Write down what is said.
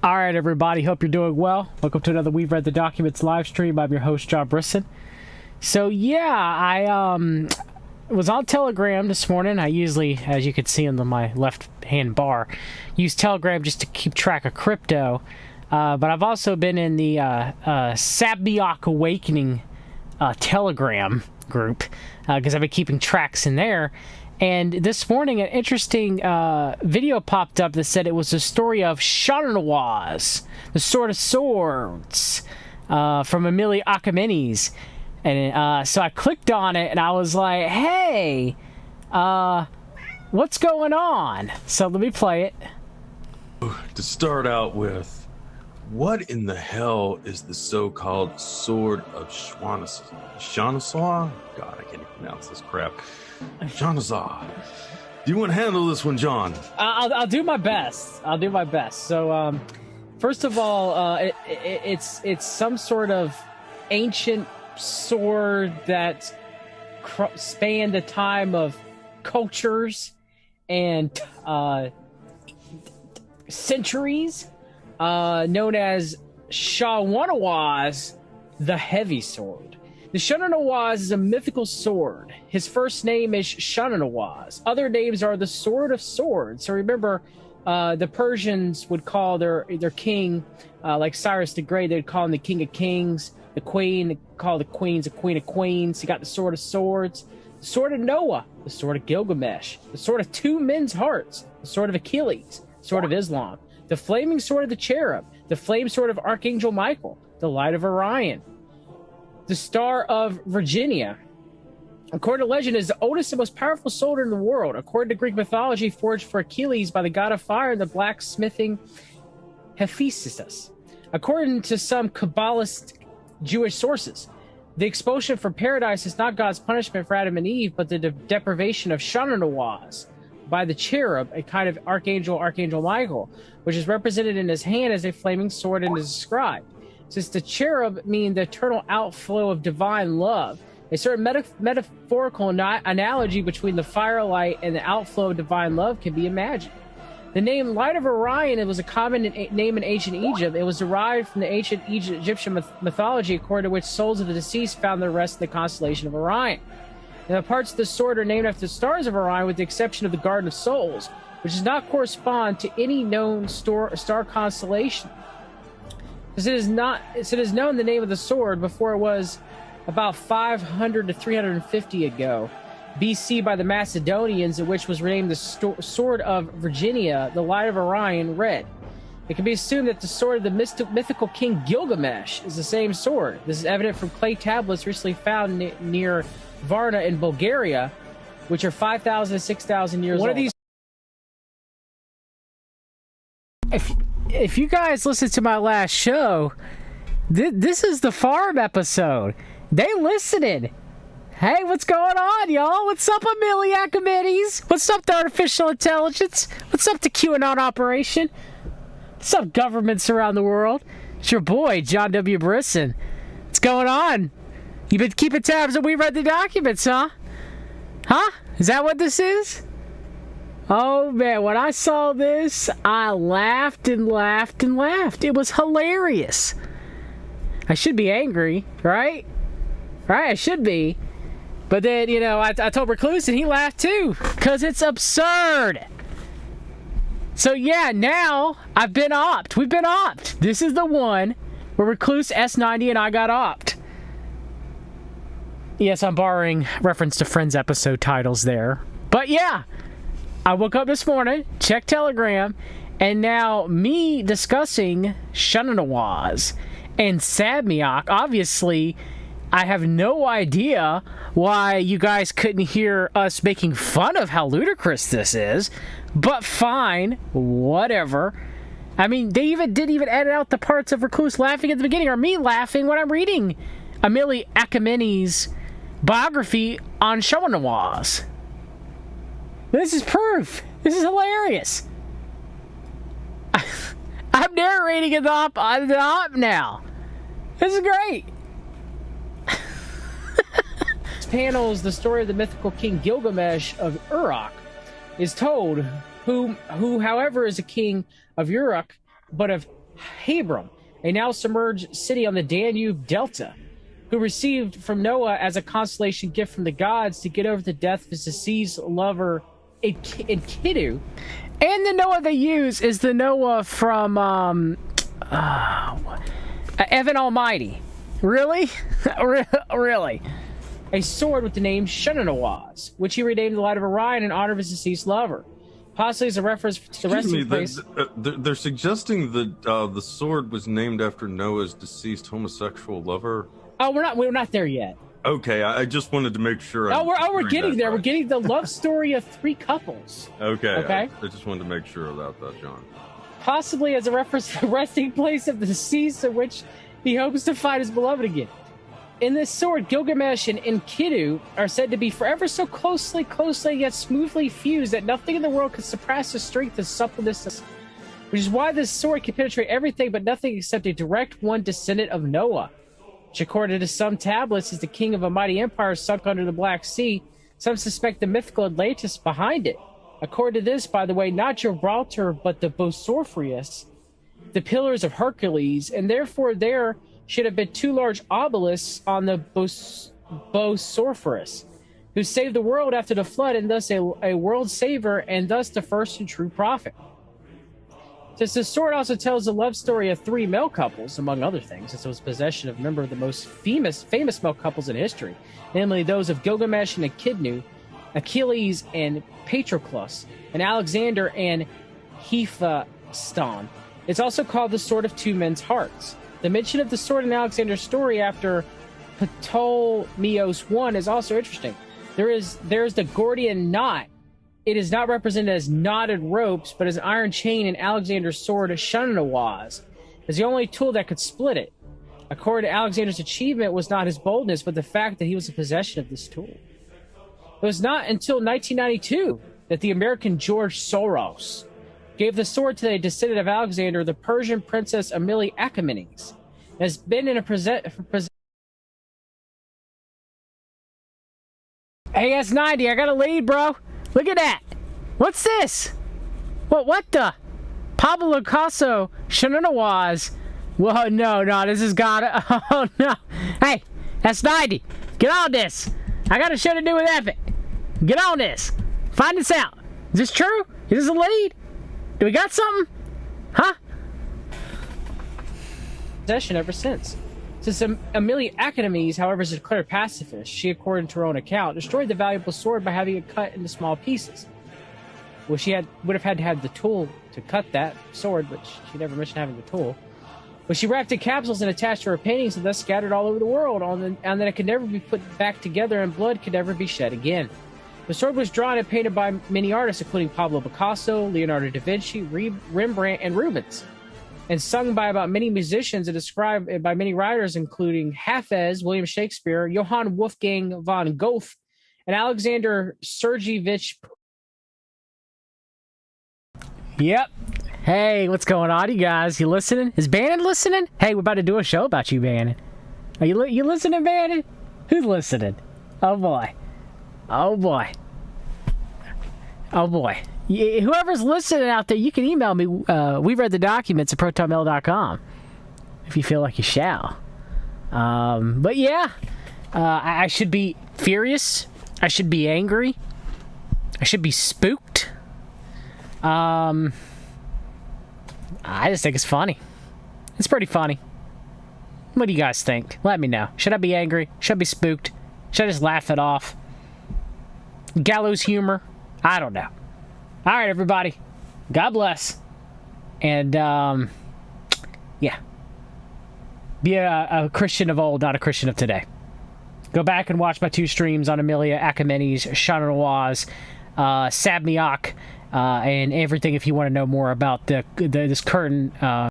All right, everybody. Hope you're doing well. Welcome to another We've Read the Documents live stream. I'm your host, John Brisson. So, yeah, I was on Telegram this morning. I usually, as you can see on my left-hand bar, use Telegram just to keep track of crypto. But I've also been in the Sabmyk Awakening Telegram group because I've been keeping tracks in there. And this morning, an interesting video popped up that said it was the story of SHAWUNAWAZ, the Sword of Swords, from Ameli Achaemenes. And so I clicked on it, and I was like, hey, what's going on? So let me play it. To start out with, what in the hell is the so-called Sword of SHAWUNAWAZ? God, I can't even pronounce this crap. SHAWUNAWAZ. Do you want to handle this one, John? I'll do my best. I'll do my best. So, first of all, it's some sort of ancient sword that spanned the time of cultures and centuries, known as SHAWUNAWAZ, the heavy sword. The SHAWUNAWAZ is a mythical sword. His first name is SHAWUNAWAZ. Other names are the Sword of Swords. So remember, the Persians would call their king, like Cyrus the Great, they'd call him the King of Kings. The Queen, they call the Queens the Queen of Queens. You got the Sword of Swords, the Sword of Noah, the Sword of Gilgamesh, the Sword of Two Men's Hearts, the Sword of Achilles, the Sword of Islam, the Flaming Sword of the Cherub, the Flame Sword of Archangel Michael, the Light of Orion, the Star of Virginia. According to legend, is the oldest and most powerful sword in the world. According to Greek mythology, forged for Achilles by the god of fire and the blacksmithing Hephaestus. According to some Kabbalist Jewish sources, the expulsion from paradise is not God's punishment for Adam and Eve, but the deprivation of SHAWUNAWAZ by the cherub, a kind of Archangel Michael, which is represented in his hand as a flaming sword and is described. Since the cherub mean the eternal outflow of divine love, a certain metaphorical analogy between the firelight and the outflow of divine love can be imagined. The name Light of Orion, it was a common name in ancient Egypt. It was derived from the ancient Egyptian mythology, according to which souls of the deceased found their rest in the constellation of Orion. And the parts of the sword are named after the stars of Orion, with the exception of the Garden of Souls, which does not correspond to any known star constellation. Because it is known the name of the sword before it was about 500 to 350 ago. BC by the Macedonians, in which was renamed the Sword of Virginia, the Light of Orion, red. It can be assumed that the sword of the mythical king Gilgamesh is the same sword. This is evident from clay tablets recently found near Varna in Bulgaria, which are 5,000 to 6,000 years old. One of these. If you guys listened to my last show, this is the farm episode. They listening. Hey, what's going on, y'all? What's up, Ameli Achaemenes? What's up to artificial intelligence? What's up to QAnon operation? What's up, governments around the world? It's your boy, John W. Brisson. What's going on? You been keeping tabs on We Read the Documents, huh? Huh? Is that what this is? Oh, man, when I saw this, I laughed and laughed and laughed. It was hilarious. I should be angry, right? Right, I should be. But then, you know, I told Recluse and he laughed too, because it's absurd. So yeah, now I've been opped. We've been opped. This is the one where Recluse, S90, and I got opped. Yes, I'm borrowing reference to Friends episode titles there. But yeah, I woke up this morning, checked Telegram, and now me discussing SHAWUNAWAZ and Sabmyk. Obviously, I have no idea why you guys couldn't hear us making fun of how ludicrous this is, but fine, whatever. I mean, they didn't even edit out the parts of Recluse laughing at the beginning, or me laughing when I'm reading Ameli Achaemenes' biography on SHAWUNAWAZ. This is proof. This is hilarious. I'm narrating it on the op now. This is great. Panels, the story of the mythical king Gilgamesh of Uruk is told, who however is a king of Uruk, but of Hebron, a now submerged city on the Danube Delta, who received from Noah as a consolation gift from the gods to get over the death of his deceased lover Enkidu. And the Noah they use is the Noah from Evan Almighty. Really? Really? A sword with the name SHAWUNAWAZ, which he renamed the Light of Orion in honor of his deceased lover. Possibly as a reference to the resting place. They're suggesting that the sword was named after Noah's deceased homosexual lover. Oh, we're not there yet. Okay, I just wanted to make sure. We're getting there. Right. We're getting the love story of three couples. Okay. I just wanted to make sure about that, John. Possibly as a reference to the resting place of the deceased, in which he hopes to find his beloved again. In this sword, Gilgamesh and Enkidu are said to be forever so closely yet smoothly fused that nothing in the world could surpass the strength and suppleness, which is why this sword can penetrate everything but nothing except a direct one descendant of Noah, which according to some tablets is the king of a mighty empire sunk under the Black Sea. Some suspect the mythical Atlantis behind it. According to this, by the way, not Gibraltar, but the Bosphorus, the pillars of Hercules, and therefore there should have been two large obelisks on the Bosphorus, who saved the world after the flood, and thus a world saver, and thus the first and true prophet. Since the sword also tells the love story of three male couples, among other things, as it was possession of a member of the most famous male couples in history, namely those of Gilgamesh and Echidnu, Achilles and Patroclus, and Alexander and Hephaestion. It's also called the Sword of Two Men's Hearts. The mention of the sword in Alexander's story after Ptolemaeus I is also interesting. There's the Gordian knot. It is not represented as knotted ropes, but as an iron chain in Alexander's sword, SHAWUNAWAZ, is the only tool that could split it. According to Alexander's achievement was not his boldness, but the fact that he was in possession of this tool. It was not until 1992 that the American George Soros gave the sword to a descendant of Alexander, the Persian princess Ameli Achaemenes. It has been in a Hey, S90, I got a lead, bro. Look at that. What's this? What the? Pablo Picasso, SHAWUNAWAZ. Whoa, no, this has got oh, no. Hey, S90, get on this. I got a show to do with Epic. Get on this. Find this out. Is this true? Is this a lead? Do we got something? Huh? Possession ever since. Since Ameli Achaemenes, however, is a declared pacifist, she, according to her own account, destroyed the valuable sword by having it cut into small pieces. Well, she would have had to have the tool to cut that sword, but she never mentioned having the tool. But she wrapped in capsules and attached to her paintings and thus scattered all over the world, and that it could never be put back together and blood could never be shed again. The sword was drawn and painted by many artists, including Pablo Picasso, Leonardo da Vinci, Rembrandt, and Rubens, and sung by about many musicians and described by many writers, including Hafez, William Shakespeare, Johann Wolfgang von Goethe, and Alexander Sergeyevich. Yep. Hey, what's going on, you guys? You listening? Is Bannon listening? Hey, we're about to do a show about you, Bannon. Are you listening, Bannon? Who's listening? Oh, boy. Oh, boy. Oh, boy. Whoever's listening out there, you can email me. We've read the documents at protonmail.com if you feel like you shall. But yeah, I should be furious. I should be angry. I should be spooked. I just think it's funny. It's pretty funny. What do you guys think? Let me know. Should I be angry? Should I be spooked? Should I just laugh it off? Gallows humor? I don't know. All right, everybody. God bless. And, yeah. Be a Christian of old, not a Christian of today. Go back and watch my 2 streams on Ameli Achaemenes, SHAWUNAWAZ, Sabmyk, and everything if you want to know more about this current